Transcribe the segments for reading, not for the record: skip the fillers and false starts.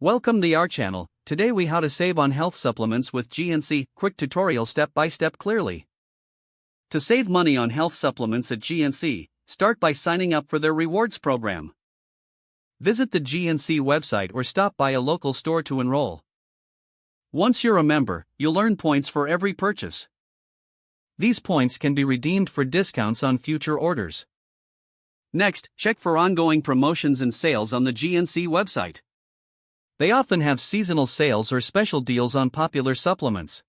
Welcome to our channel. Today we how to save on health supplements with GNC. Quick tutorial step by step clearly. To save money on health supplements at GNC, start by signing up for their rewards program. Visit the GNC website or stop by a local store to enroll. Once you're a member, you'll earn points for every purchase. These points can be redeemed for discounts on future orders. Next, check for ongoing promotions and sales on the GNC website. They often have seasonal sales or special deals on popular supplements.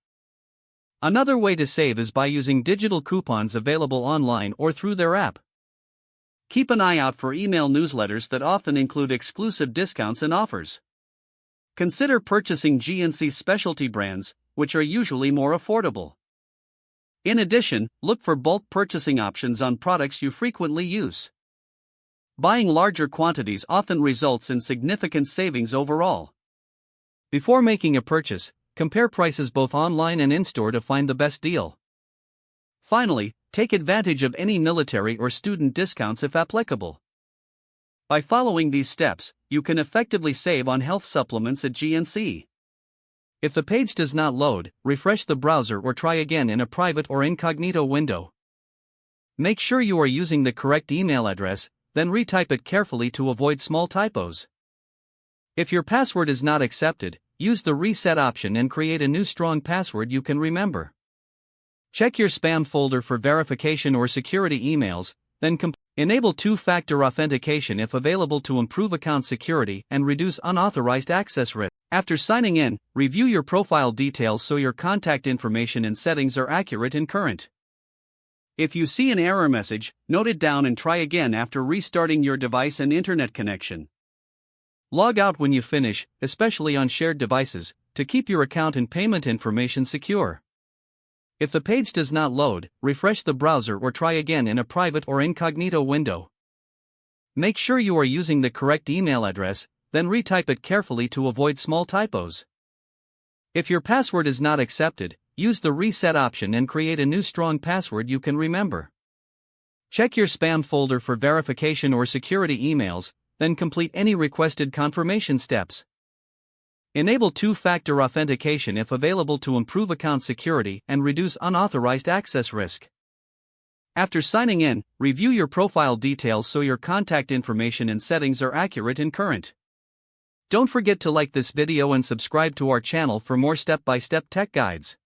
Another way to save is by using digital coupons available online or through their app. Keep an eye out for email newsletters that often include exclusive discounts and offers. Consider purchasing GNC specialty brands, which are usually more affordable. In addition, look for bulk purchasing options on products you frequently use. Buying larger quantities often results in significant savings overall. Before making a purchase, compare prices both online and in-store to find the best deal. Finally, take advantage of any military or student discounts if applicable. By following these steps, you can effectively save on health supplements at GNC. If the page does not load, refresh the browser or try again in a private or incognito window. Make sure you are using the correct email address, then retype it carefully to avoid small typos. If your password is not accepted, use the reset option and create a new strong password you can remember. Check your spam folder for verification or security emails, then enable two-factor authentication if available to improve account security and reduce unauthorized access risk. After signing in, review your profile details so your contact information and settings are accurate and current. If you see an error message, note it down and try again after restarting your device and internet connection. Log out when you finish, especially on shared devices, to keep your account and payment information secure. If the page does not load, refresh the browser or try again in a private or incognito window. Make sure you are using the correct email address, then retype it carefully to avoid small typos. If your password is not accepted, use the reset option and create a new strong password you can remember. Check your spam folder for verification or security emails, then complete any requested confirmation steps. Enable two-factor authentication if available to improve account security and reduce unauthorized access risk. After signing in, review your profile details so your contact information and settings are accurate and current. Don't forget to like this video and subscribe to our channel for more step-by-step tech guides.